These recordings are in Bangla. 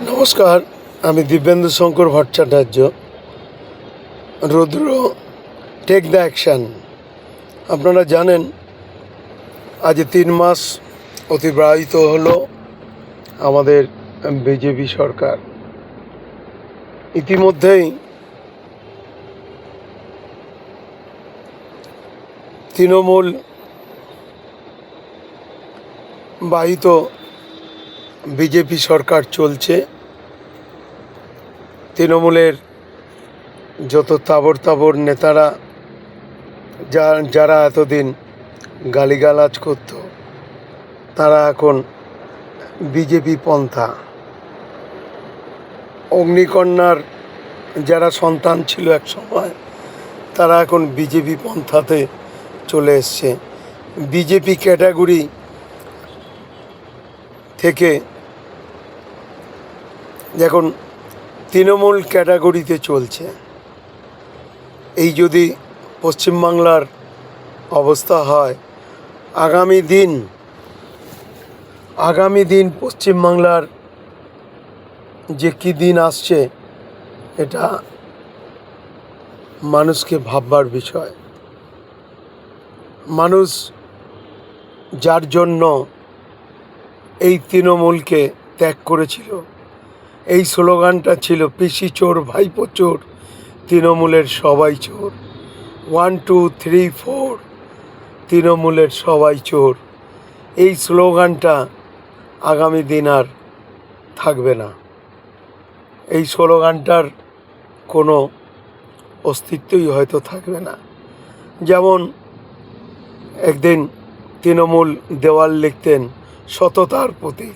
নমস্কার, আমি দিব্যেন্দু শঙ্কর ভট্টাচার্য। রুদ্র টেক দ্য অ্যাকশান। আপনারা জানেন আজ 3 মাস অতিবাহিত হলো আমাদের বিজেপি সরকার। ইতিমধ্যেই তৃণমূল বাহিত বিজেপি সরকার চলছে। তৃণমূলের যত তাবড় নেতারা যারা এতদিন গালিগালাজ করত, তারা এখন বিজেপি পন্থা। অগ্নিকন্যার যারা সন্তান ছিল এক সময়, তারা এখন বিজেপি পন্থাতে চলে এসছে। বিজেপি ক্যাটাগরি থেকে এখন তৃণমূল ক্যাটাগরিতে চলছে। এই যদি পশ্চিমবাংলার অবস্থা হয়, আগামী দিন পশ্চিমবাংলার যে কী দিন আসছে, এটা মানুষকে ভাববার বিষয়। মানুষ যার জন্য এই তৃণমূলকে ত্যাগ করেছিল, এই স্লোগানটা ছিল পিসি চোর, ভাইপো চোর, তৃণমূলের সবাই চোর। 1 2 3 4 তৃণমূলের সবাই চোর। এই স্লোগানটা আগামী দিন আর থাকবে না। এই স্লোগানটার কোনো অস্তিত্বই হয়তো থাকবে না। যেমন একদিন তৃণমূল দেওয়াল লিখতেন সততার প্রতীক,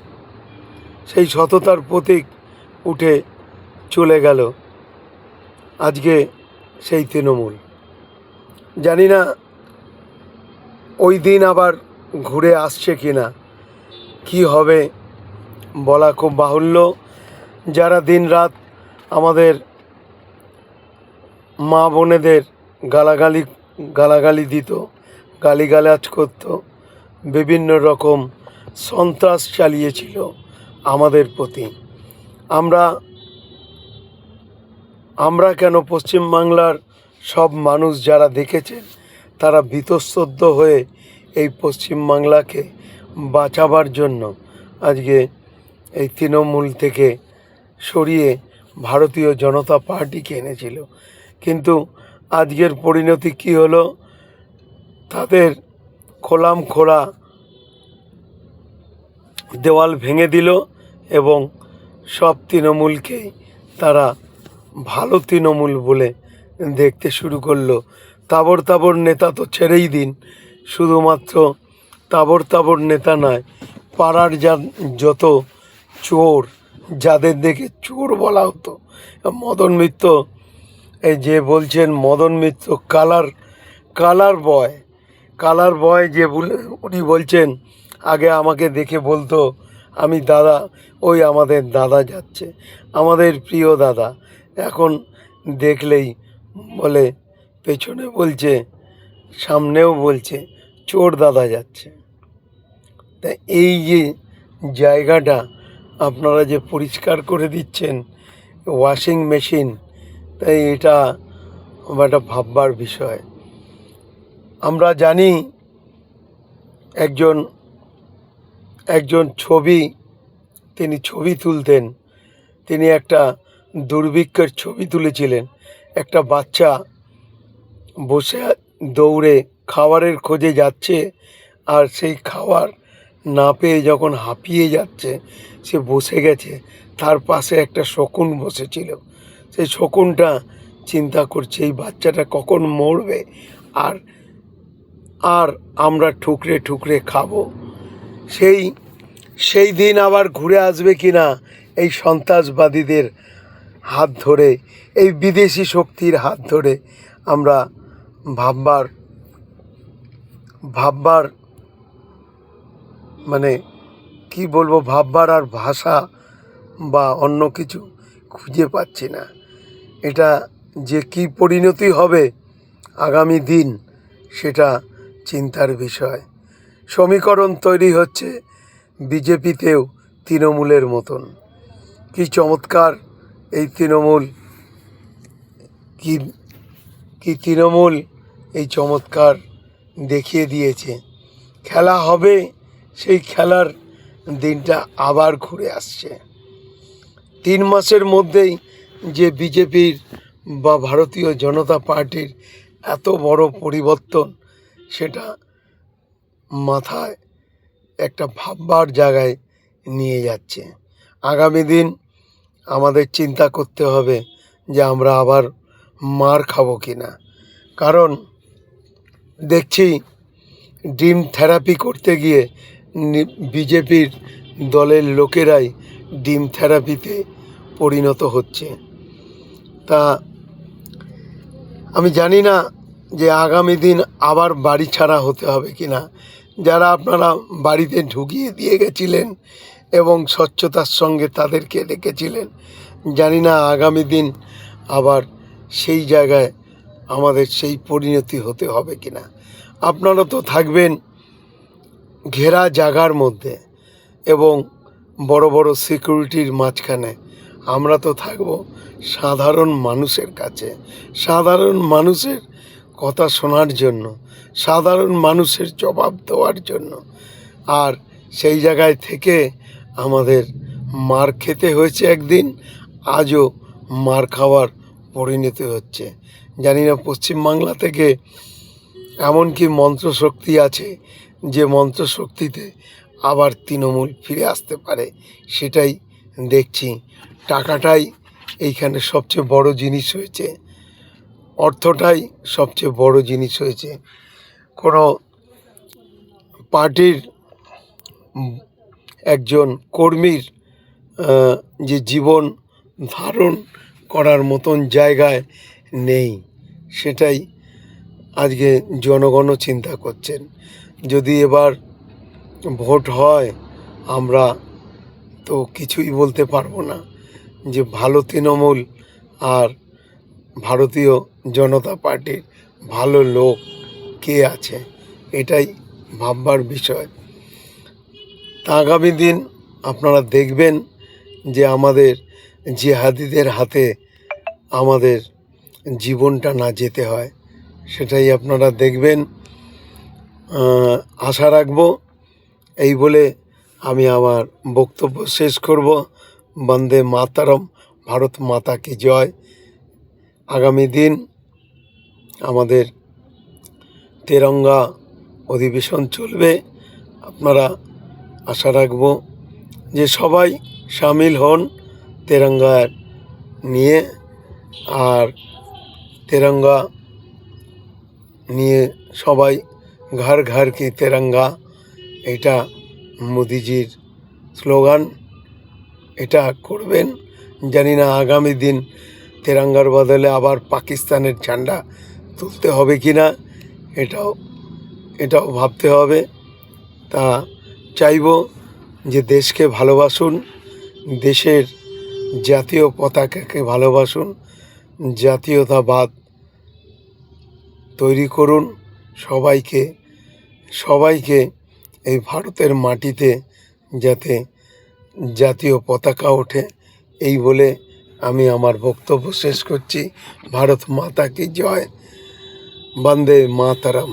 সেই সততার প্রতীক উঠে চলে গেল আজকে সেই তৃণমূল। জানি না ওই দিন আবার ঘুরে আসছে কি না, কী হবে বলা খুব বাহুল্য। যারা দিন রাত আমাদের মা বোনেদের গালাগালি দিত, গালিগালাজ করত, বিভিন্ন রকম সন্ত্রাস চালিয়েছিল আমাদের প্রতি, আমরা কেন পশ্চিমবাংলার সব মানুষ যারা দেখেছেন, তারা বীতশ্রদ্ধ হয়ে এই পশ্চিমবাংলাকে বাঁচাবার জন্য আজকে এই তৃণমূল থেকে সরিয়ে ভারতীয় জনতা পার্টিকে এনেছিল। কিন্তু আজকের পরিণতি কী হলো? তাদের খোলা দেওয়াল ভেঙে দিল এবং সব তৃণমূলকেই তারা ভালো তৃণমূল বলে দেখতে শুরু করলো। তাবড় নেতা তো ছেড়েই দিন, শুধুমাত্র তাবড় নেতা নয়, পাড়ার যত চোর, যাদের দেখে চোর বলা হতো, মদন মিত্র, এই যে বলছেন মদন মিত্র কালার বয় যে উনি বলছেন, আগে আমাকে দেখে বলতো আমি দাদা, ওই আমাদের দাদা যাচ্ছে, আমাদের প্রিয় দাদা। এখন দেখলেই বলে, পেছনে বলছে, সামনেও বলছে চোর দাদা যাচ্ছে। তা এই যে জায়গাটা আপনারা যে পরিষ্কার করে দিচ্ছেন ওয়াশিং মেশিন, তাই এটা একটা ভাববার বিষয়। আমরা জানি একজন তিনি ছবি তুলতেন, তিনি একটা দুর্ভিক্ষের ছবি তুলেছিলেন। একটা বাচ্চা বসে দৌড়ে খাবারের খোঁজে যাচ্ছে, আর সেই খাবার না পেয়ে যখন হাঁপিয়ে যাচ্ছে, সে বসে গেছে, তার পাশে একটা শকুন বসেছিল। সেই শকুনটা চিন্তা করছে এই বাচ্চাটা কখন মরবে, আর আমরা ঠুকরে খাবো। সেই দিন আবার ঘুরে আসবে কি না, এই সন্ত্রাসবাদীদের হাত ধরে, এই বিদেশি শক্তির হাত ধরে আমরা ভাববার মানে কি বলবো, ভাববার আর ভাষা বা অন্য কিছু খুঁজে পাচ্ছি না। এটা যে কি পরিণতি হবে আগামী দিন, সেটা চিন্তার বিষয়। সমীকরণ তৈরি হচ্ছে বিজেপিতেও তৃণমূলের মতন। কি চমৎকার এই তৃণমূল, কি কি তৃণমূল এই চমৎকার দেখিয়ে দিয়েছে। খেলা হবে, সেই খেলার দিনটা আবার ঘুরে আসছে। 3 মাসের মধ্যেই যে বিজেপির বা ভারতীয় জনতা পার্টির এত বড় পরিবর্তন, সেটা মাথায় একটা ভাববার জায়গায় নিয়ে যাচ্ছে। আগামী দিন আমাদের চিন্তা করতে হবে যে আমরা আবার মার খাবো কি না। কারণ দেখছি ডিম থেরাপি করতে গিয়ে বিজেপির দলের লোকেরাই ডিম থেরাপিতে পরিণত হচ্ছে। তা আমি জানি না যে আগামী দিন আবার বাড়ি ছাড়া হতে হবে কি না। যারা আপনারা বাড়িতে ঢুকিয়ে দিয়ে গেছিলেন এবং স্বচ্ছতার সঙ্গে তাদেরকে রেখেছিলেন, জানি না আগামী দিন আবার সেই জায়গায় আমাদের সেই পরিণতি হতে হবে কি না। আপনারা তো থাকবেন ঘেরা জায়গার মধ্যে এবং বড় বড় সিকিউরিটির মাঝখানে, আমরা তো থাকব সাধারণ মানুষের কাছে, সাধারণ মানুষের কথা শোনার জন্য, সাধারণ মানুষের জবাব দেওয়ার জন্য। আর সেই জায়গায় থেকে আমাদের মার খেতে হয়েছে একদিন, আজও মার খাওয়ার পরিণতি হচ্ছে। জানি না পশ্চিমবাংলা থেকে এমন কি মন্ত্রশক্তি আছে যে মন্ত্রশক্তিতে আবার তৃণমূল ফিরে আসতে পারে, সেটাই দেখছি। টাকাটাই এইখানে সবচেয়ে বড় জিনিস হয়েছে, অর্থটাই সবচেয়ে বড় জিনিস হয়েছে। কোনো পার্টির একজন কর্মীর যে জীবন ধারণ করার মতন জায়গায় নেই, সেটাই আজকে জনগণও চিন্তা করছেন। যদি এবার ভোট হয়, আমরা তো কিছুই বলতে পারবো না যে ভালো তৃণমূল আর ভারতীয় জনতা পার্টির ভালো লোক কে আছে, এটাই ভাববার বিষয়। তা আগামী দিন আপনারা দেখবেন যে আমাদের জিহাদিদের হাতে আমাদের জীবনটা না যেতে হয়, সেটাই আপনারা দেখবেন। আশা রাখব। এই বলে আমি আমার বক্তব্য শেষ করব। বন্দে মাতরম, ভারত মাতা কি জয়। আগামী দিন আমাদের তেরঙ্গা অধিবেশন চলবে। আপনারা আশা রাখব যে সবাই সামিল হন তেরঙ্গা নিয়ে, আর তেরঙ্গা নিয়ে সবাই ঘর ঘর কি তেরঙ্গা, এটা মোদিজির স্লোগান, এটা করবেন। জানি না আগামী দিন তেরঙ্গার বদলে আবার পাকিস্তানের ঝান্ডা তুলতে হবে কি না, এটাও ভাবতে হবে। তা চাইব যে দেশকে ভালোবাসুন, দেশের জাতীয় পতাকাকে ভালোবাসুন, জাতীয়তাবাদ তৈরি করুন। সবাইকে এই ভারতের মাটিতে যাতে জাতীয় পতাকা ওঠে, এই বলে আমি আমার বক্তব্য শেষ করছি। ভারত মাতা কি জয়। বন্দে মাতরম।